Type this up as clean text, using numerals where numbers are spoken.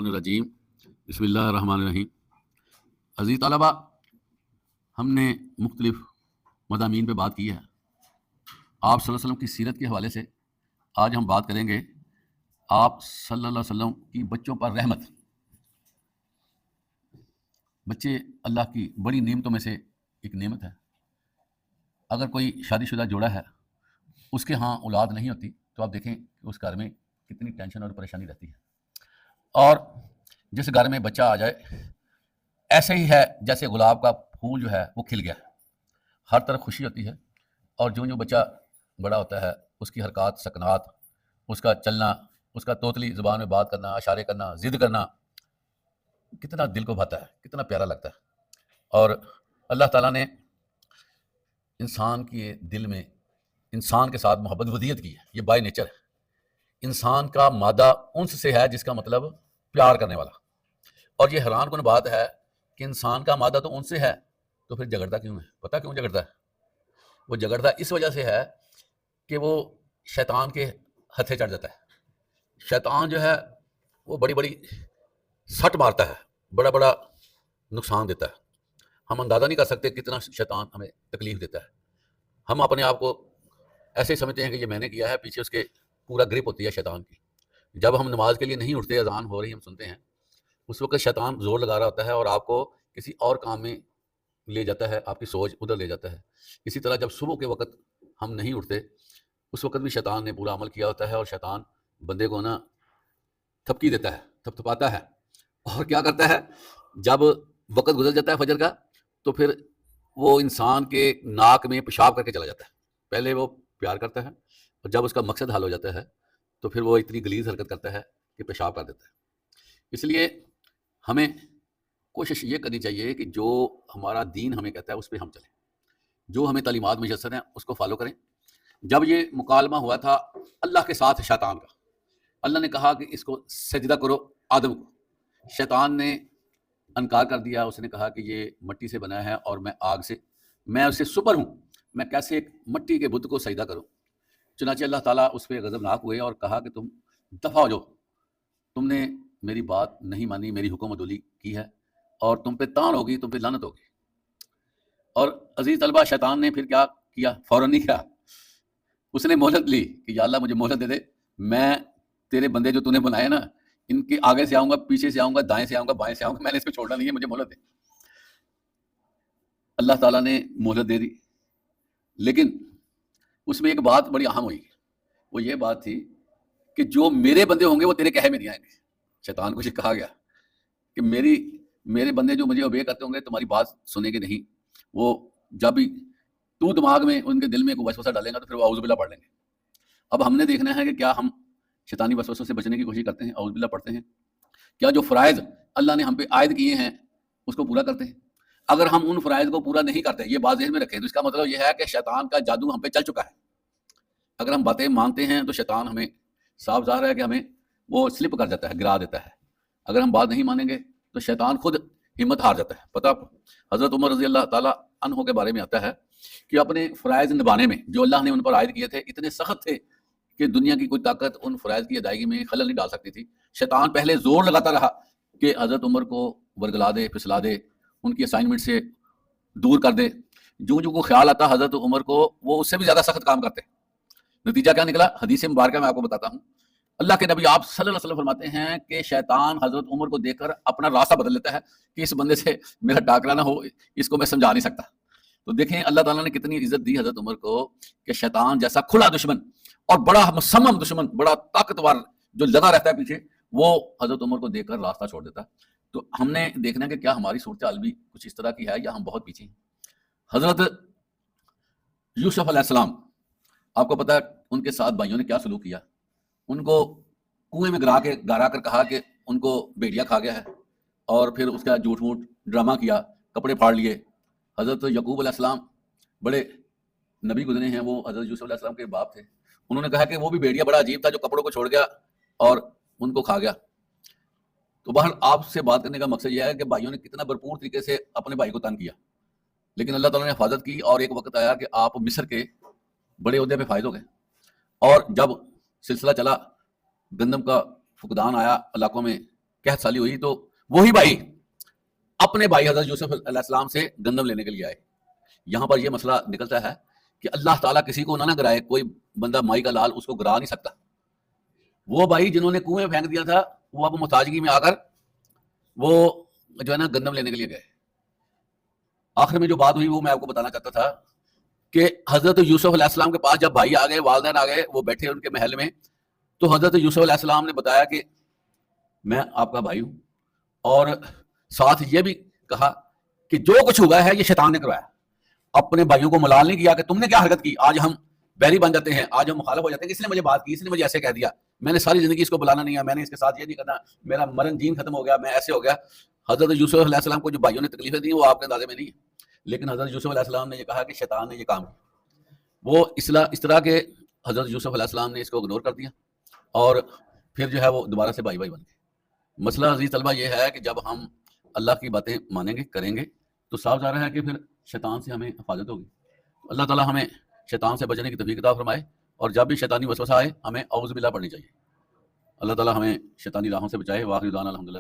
الشیطان الرجیم بسم اللہ الرحمن الرحیم۔ عزیز طلبہ، ہم نے مختلف مضامین پہ بات کی ہے۔ آپ صلی اللہ علیہ وسلم کی سیرت کے حوالے سے آج ہم بات کریں گے آپ صلی اللہ علیہ وسلم کی بچوں پر رحمت۔ بچے اللہ کی بڑی نعمتوں میں سے ایک نعمت ہے۔ اگر کوئی شادی شدہ جوڑا ہے، اس کے ہاں اولاد نہیں ہوتی تو آپ دیکھیں کہ اس گھر میں کتنی ٹینشن اور پریشانی رہتی ہے۔ اور جس گھر میں بچہ آ جائے ایسے ہی ہے جیسے گلاب کا پھول جو ہے وہ کھل گیا، ہر طرف خوشی ہوتی ہے۔ اور جو بچہ بڑا ہوتا ہے اس کی حرکات سکنات، اس کا چلنا، اس کا توتلی زبان میں بات کرنا، اشارے کرنا، ضد کرنا کتنا دل کو بھاتا ہے، کتنا پیارا لگتا ہے۔ اور اللہ تعالیٰ نے انسان کے دل میں انسان کے ساتھ محبت ودیت کی ہے، یہ بائی نیچر ہے۔ انسان کا مادہ انس سے ہے، جس کا مطلب پیار کرنے والا۔ اور یہ حیران کن بات ہے کہ انسان کا مادہ تو انس سے ہے، تو پھر جھگڑتا کیوں ہے؟ پتہ کیوں جھگڑتا ہے؟ وہ جھگڑتا اس وجہ سے ہے کہ وہ شیطان کے ہتھے چڑھ جاتا ہے۔ شیطان جو ہے وہ بڑی بڑی سٹ مارتا ہے، بڑا بڑا نقصان دیتا ہے۔ ہم اندازہ نہیں کر سکتے کتنا شیطان ہمیں تکلیف دیتا ہے۔ ہم اپنے آپ کو ایسے ہی سمجھتے ہیں کہ یہ میں نے کیا ہے، پیچھے اس کے پورا گرپ ہوتی ہے شیطان کی۔ جب ہم نماز کے لیے نہیں اٹھتے، اذان ہو رہی ہم سنتے ہیں، اس وقت شیطان زور لگا رہا ہوتا ہے اور آپ کو کسی اور کام میں لے جاتا ہے، آپ کی سوچ ادھر لے جاتا ہے۔ اسی طرح جب صبح کے وقت ہم نہیں اٹھتے، اس وقت بھی شیطان نے پورا عمل کیا ہوتا ہے، اور شیطان بندے کو نا تھپکی دیتا ہے، تھپتھپاتا ہے۔ اور کیا کرتا ہے، جب وقت گزر جاتا ہے فجر کا، تو پھر وہ انسان کے ناک میں پیشاب کر کے چلا جاتا ہے۔ پہلے وہ پیار کرتا ہے، اور جب اس کا مقصد حل ہو جاتا ہے تو پھر وہ اتنی غلیظ حرکت کرتا ہے کہ پیشاب کر دیتا ہے۔ اس لیے ہمیں کوشش یہ کرنی چاہیے کہ جو ہمارا دین ہمیں کہتا ہے اس پہ ہم چلیں، جو ہمیں تعلیمات میسر ہیں اس کو فالو کریں۔ جب یہ مکالمہ ہوا تھا اللہ کے ساتھ شیطان کا، اللہ نے کہا کہ اس کو سجدہ کرو آدم کو۔ شیطان نے انکار کر دیا، اس نے کہا کہ یہ مٹی سے بنا ہے اور میں آگ سے، میں اس سے سپر ہوں، میں کیسے ایک مٹی کے بت کو سجدہ کروں۔ چنانچہ اللہ تعالیٰ اس پہ غضبناک ہوئے اور کہا کہ تم دفع ہو جاؤ، تم نے میری بات نہیں مانی، میری حکم عدولی کی ہے، اور تم پہ تان ہوگی، تم پہ لعنت ہوگی۔ اور عزیز طلبہ، شیطان نے پھر کیا کیا؟ فوراً نہیں کیا، اس نے مہلت لی کہ یا اللہ مجھے مہلت دے دے، میں تیرے بندے جو تو نے بنائے نا، ان کے آگے سے آؤں گا، پیچھے سے آؤں گا، دائیں سے آؤں گا، بائیں سے آؤں گا، میں نے اس پہ چھوڑنا نہیں ہے، مجھے مہلت دے۔ اللہ تعالیٰ نے مہلت دے دی، لیکن اس میں ایک بات بڑی اہم ہوئی، وہ یہ بات تھی کہ جو میرے بندے ہوں گے وہ تیرے کہے میں نہیں آئیں گے۔ شیطان کو یہ کہا گیا کہ میرے بندے جو مجھے اوبے کرتے ہوں گے تمہاری بات سنیں گے نہیں، وہ جب بھی تو دماغ میں ان کے دل میں کوئی وسوسہ ڈالیں گا تو پھر وہ اعوذ باللہ پڑھ لیں گے۔ اب ہم نے دیکھنا ہے کہ کیا ہم شیطانی وسوسوں سے بچنے کی کوشش کرتے ہیں، اعوذ باللہ پڑھتے ہیں، کیا جو فرائض اللہ نے ہم پہ عائد کیے ہیں اس کو پورا کرتے ہیں۔ اگر ہم ان فرائض کو پورا نہیں کرتے، یہ بات ذہن میں رکھیں، تو اس کا مطلب یہ ہے کہ شیطان کا جادو ہم پہ چل چکا ہے۔ اگر ہم باتیں مانتے ہیں تو شیطان ہمیں صاف ظاہر ہے کہ ہمیں وہ سلپ کر جاتا ہے، گرا دیتا ہے۔ اگر ہم بات نہیں مانیں گے تو شیطان خود ہمت ہار جاتا ہے۔ پتہ آپ کو حضرت عمر رضی اللہ تعالیٰ عنہ کے بارے میں آتا ہے کہ اپنے فرائض نبھانے میں جو اللہ نے ان پر عائد کیے تھے اتنے سخت تھے کہ دنیا کی کوئی طاقت ان فرائض کی ادائیگی میں خلل نہیں ڈال سکتی تھی۔ شیطان پہلے زور لگاتا رہا کہ حضرت عمر کو ورگلا دے، پھسلا دے، ان کی اسائنمنٹ سے دور کر دے۔ جو کو خیال آتا حضرت عمر کو، وہ اس سے بھی زیادہ سخت کام کرتے۔ نتیجہ کیا نکلا؟ حدیث مبارکہ میں آپ کو بتاتا ہوں۔ اللہ کے نبی آپ صلی اللہ علیہ وسلم فرماتے ہیں کہ شیطان حضرت عمر کو دیکھ کر اپنا راستہ بدل لیتا ہے کہ اس بندے سے میرا ٹاکرا نہ ہو، اس کو میں سمجھا نہیں سکتا۔ تو دیکھیں اللہ تعالیٰ نے کتنی عزت دی حضرت عمر کو کہ شیطان جیسا کھلا دشمن اور بڑا مصمم دشمن، بڑا طاقتور جو لگا رہتا ہے پیچھے، وہ حضرت عمر کو دیکھ کر راستہ چھوڑ دیتا۔ تو ہم نے دیکھنا ہے کہ کیا ہماری صورتحال بھی کچھ اس طرح کی ہے یا ہم بہت پیچھے ہیں۔ حضرت یوسف علیہ السلام، آپ کو پتا ہے ان کے ساتھ بھائیوں نے کیا سلوک کیا؟ ان کو کنویں میں گرا کر کہا کہ ان کو بھیڑیا کھا گیا ہے، اور پھر اس کا جھوٹ موٹ ڈرامہ کیا، کپڑے پھاڑ لیے۔ حضرت یعقوب علیہ السلام بڑے نبی گزرے ہیں، وہ حضرت یوسف علیہ السلام کے باپ تھے، انہوں نے کہا کہ وہ بھی بھیڑیا بڑا عجیب تھا جو کپڑوں کو چھوڑ گیا اور ان کو کھا گیا۔ تو بہر آپ سے بات کرنے کا مقصد یہ ہے کہ بھائیوں نے کتنا بھرپور طریقے سے اپنے بھائی کو تنگ کیا، لیکن اللہ تعالیٰ نے حفاظت کی، اور ایک وقت آیا کہ آپ مصر کے بڑے عہدے پہ فائز ہو گئے۔ اور جب سلسلہ چلا، گندم کا فقدان آیا علاقوں میں، قحط سالی ہوئی تو وہی بھائی اپنے بھائی حضرت یوسف علیہ السلام سے گندم لینے کے لیے آئے. یہاں پر یہ مسئلہ نکلتا ہے کہ اللہ تعالیٰ کسی کو نہ گرائے، کوئی بندہ مائی کا لال اس کو گرا نہیں سکتا. وہ بھائی جنہوں نے کنویں پھینک دیا تھا وہ اب محتاجگی میں آ کر وہ جو ہے نا گندم لینے کے لیے گئے. آخر میں جو بات ہوئی وہ میں آپ کو بتانا چاہتا تھا کہ حضرت یوسف علیہ السلام کے پاس جب بھائی آ گئے، والدین آ گئے، وہ بیٹھے ان کے محل میں، تو حضرت یوسف علیہ السلام نے بتایا کہ میں آپ کا بھائی ہوں، اور ساتھ یہ بھی کہا کہ جو کچھ ہوا ہے یہ شیطان نے کروایا. اپنے بھائیوں کو ملال نہیں کیا کہ تم نے کیا حرکت کی، آج ہم بیری بن جاتے ہیں، آج ہم مخالف ہو جاتے ہیں، اس نے مجھے بات کی، اس نے مجھے ایسے کہہ دیا، میں نے ساری زندگی اس کو بلانا نہیں ہے، میں نے اس کے ساتھ یہ نہیں کرنا، میرا مرن جین ختم ہو گیا، میں ایسے ہو گیا. حضرت یوسف علیہ السلام کو جو بھائیوں نے تکلیفیں دی وہ آپ کے اندازے میں نہیں ہے، لیکن حضرت یوسف علیہ السلام نے یہ کہا کہ شیطان نے یہ کام کیا. وہ اس طرح کے حضرت یوسف علیہ السلام نے اس کو اگنور کر دیا اور پھر جو ہے وہ دوبارہ سے بھائی بن گئے. مسئلہ عزیز طلبہ یہ ہے کہ جب ہم اللہ کی باتیں مانیں گے، کریں گے، تو صاف ظاہر ہے کہ پھر شیطان سے ہمیں حفاظت ہوگی. اللہ تعالیٰ ہمیں شیطان سے بچنے کی توفیق عطا فرمائے، اور جب بھی شیطانی وسوسہ آئے ہمیں اعوذ باللہ پڑھنی چاہیے. اللہ تعالیٰ ہمیں شیطانی راہوں سے بچائے. واخر دعوانا الحمدللہ.